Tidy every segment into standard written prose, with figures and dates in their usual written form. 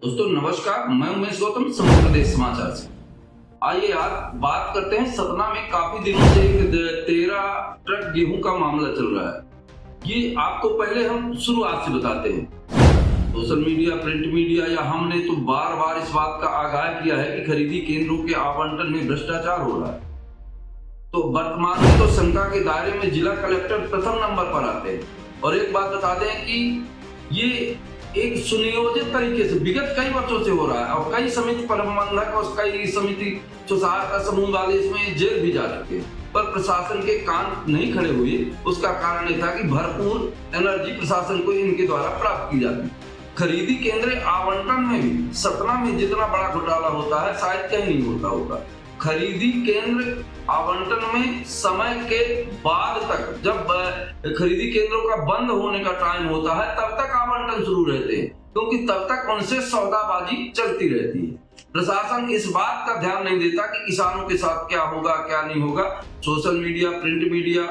दोस्तों नमस्कार, मैं उमेश गौतम, समग्र प्रदेश समाचार से। आइए आज बात करते हैं सतना में काफी दिनों से 13 ट्रक गेहूं का मामला चल रहा है। ये आपको पहले हम शुरुआत से बताते हैं। सोशल मीडिया, प्रिंट मीडिया या हमने तो बार बार इस बात का आगाह किया है कि खरीदी केंद्रों के आवंटन में भ्रष्टाचार हो रहा है। तो वर्तमान में तो शंका के दायरे में जिला कलेक्टर प्रथम नंबर पर आते हैं। और एक बात बता दें कि ये एक सुनियोजित तरीके से विगत कई वर्षों से हो रहा है और कई समिति प्रबंधक और कई समिति स्वसहायता समूह वाले इसमें जेल भी जा चुके हैं, पर प्रशासन के कान नहीं खड़े हुए। उसका कारण यह था कि भरपूर एनर्जी प्रशासन को इनके द्वारा प्राप्त की जाती। खरीदी केंद्र आवंटन में भी सतना में जितना बड़ा घोटाला होता है शायद कहीं नहीं होता होगा। खरीदी केंद्र आवंटन में समय के बाद तक, जब खरीदी केंद्रों का बंद होने का टाइम होता है तब तक आवंटन शुरू रहते हैं, क्योंकि तब तक उनसे सौदाबाजी चलती रहती है। प्रशासन इस बात का ध्यान नहीं देता कि किसानों के साथ क्या होगा क्या नहीं होगा। सोशल मीडिया, प्रिंट मीडिया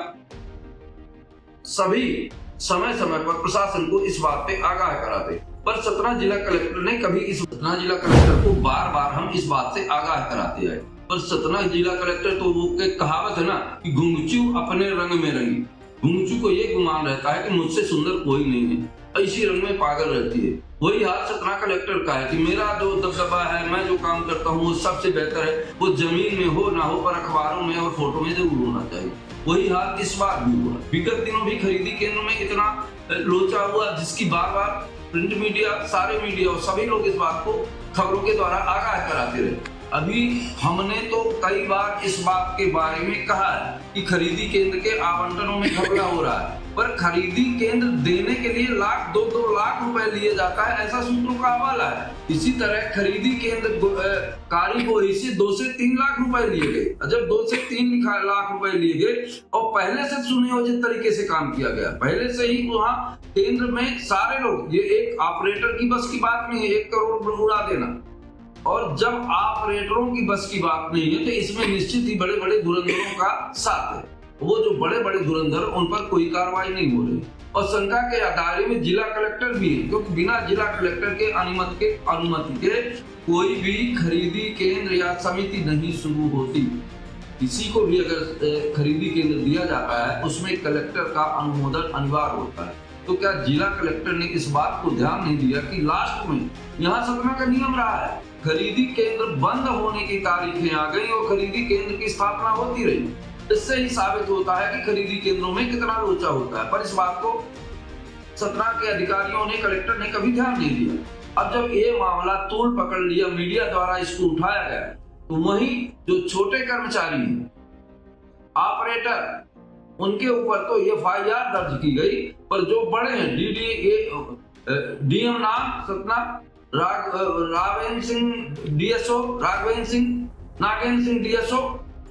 सभी समय समय पर प्रशासन को इस बात पे आगाह कराते, पर सतना जिला कलेक्टर ने कभी सतना जिला कलेक्टर को बार बार हम इस बात से आगाह कराते हैं, पर सतना जिला कलेक्टर तो वो कहावत है ना कि घुंघचू अपने रंग में रंगी। घुंघचू को ये गुमान रहता है कि मुझसे सुंदर कोई नहीं है, इसी रंग में पागल रहती है। वही हाल सतना कलेक्टर का है कि मेरा जो दबदबा है, मैं जो काम करता हूँ वो सबसे बेहतर है, वो जमीन में हो ना हो पर अखबारों में और फोटो में जरूर होना चाहिए। वही हाल इस बार भी हुआ। विगत दिनों भी खरीदी केंद्र में इतना लोचा हुआ जिसकी बार बार प्रिंट मीडिया, सारे मीडिया और सभी लोग इस बात को खबरों के द्वारा आगाह कराते रहे। अभी हमने तो कई बार इस बात के बारे में कहा है कि खरीदी केंद्र के आवंटनों में घपला हो रहा है, पर खरीदी केंद्र देने के लिए दो लाख रुपए लिए जाता है, ऐसा सूत्रों का हवाला है। इसी तरह खरीदी केंद्र कारीगरी से 2 से 3 लाख रुपए लिए गए। जब 2 से 3 लाख रुपए लिए गए और पहले से सुनियोजित तरीके से काम किया गया, पहले से ही वहाँ केंद्र में सारे लोग, ये एक ऑपरेटर की बस की बात नहीं है 1 करोड़ उड़ा देना। और जब ऑपरेटरों की बस की बात नहीं है तो इसमें निश्चित ही बड़े बड़े धुरंधरों का साथ है। वो जो बड़े बड़े धुरंधर, उन पर कोई कार्रवाई नहीं हो रही और शंका के दायरे में जिला कलेक्टर भी है, क्योंकि बिना जिला कलेक्टर के अनुमति के कोई भी खरीदी केंद्र या समिति नहीं शुरू होती। किसी को भी अगर खरीदी केंद्र दिया जाता है उसमें कलेक्टर का अनुमोदन अनिवार्य होता है। तो क्या जिला कलेक्टर ने इस बात को ध्यान नहीं दिया कि लास्ट में यहाँ सतना का नियम रहा है, खरीदी केंद्र बंद होने की तारीखें आ गई और खरीदी केंद्र की स्थापना होती रही। इससे ही साबित होता है कि खरीदी केंद्रों में कितना लोचा होता है, पर इस बात को सतना के अधिकारियों ने, कलेक्टर ने कभी ध्यान नहीं दिया। अब जब ये मामला तूल पकड़ लिया, मीडिया द्वारा इसको उठाया गया, तो वही जो छोटे कर्मचारी हैं, ऑपरेटर, उनके ऊपर तो FIR दर्ज की गई, पर जो बड़े हैं डीएम नाम सतना राघवेंद्र सिंह DSO, नागेंद्र सिंह DSO,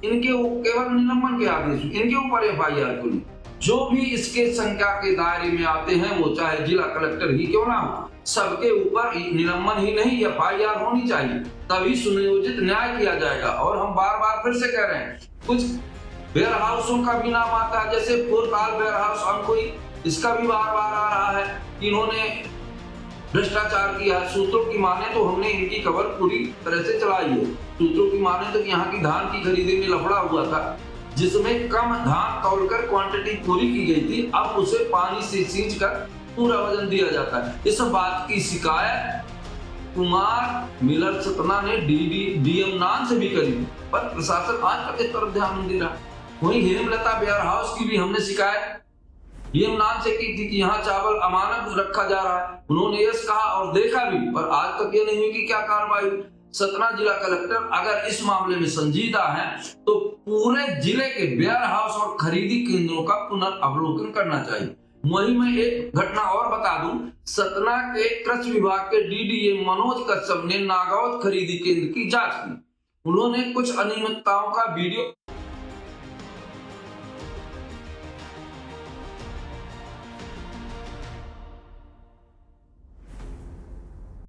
इनके केवल निलंबन के आदेश, इनके ऊपर FIR खुली। जो भी इसके शंका के दायरे में आते हैं, वो चाहे जिला कलेक्टर ही क्यों ना हो, सबके ऊपर निलंबन ही नहीं FIR होनी चाहिए, तभी सुनियोजित न्याय किया जाएगा। और हम बार बार फिर से कह रहे हैं, कुछ वेयर हाउसों का भी नाम आता है, जैसे फुरकाल वेयर हाउस अंकोई, इसका भी बार बार आ रहा है कि इन्होंने भ्रष्टाचार किया है। सूत्रों की माने तो हमने इनकी खबर पूरी तरह से चलाई है। सूत्रों की माने तो यहाँ की धान की खरीदी में लफड़ा हुआ था, जिसमें कम धान तौलकर क्वांटिटी पूरी की गई थी, अब उसे पानी से सींचकर पूरा वजन दिया जाता है। इस बात की शिकायत कुमार मिलर सतना ने डीएम नाम से भी करी, पर प्रशासन आज तक इस तरफ ध्यान नहीं दे रहा। वहीं हेमलता वेयर हाउस की भी हमने शिकायत डीएम नाम से की थी कि यहाँ चावल अमानत रखा जा रहा है। उन्होंने यस कहा और देखा भी, पर आज तक ये नहीं हुई कि क्या कार्रवाई। सतना जिला कलेक्टर अगर इस मामले में संजीदा है तो पूरे जिले के वेयर हाउस और खरीदी केंद्रों का पुनर्अवलोकन करना चाहिए। वहीं मैं एक घटना और बता दूं, सतना के कृषि विभाग के DDA मनोज कश्यप ने नागौद खरीदी केंद्र की जांच की। उन्होंने कुछ अनियमितताओं का वीडियो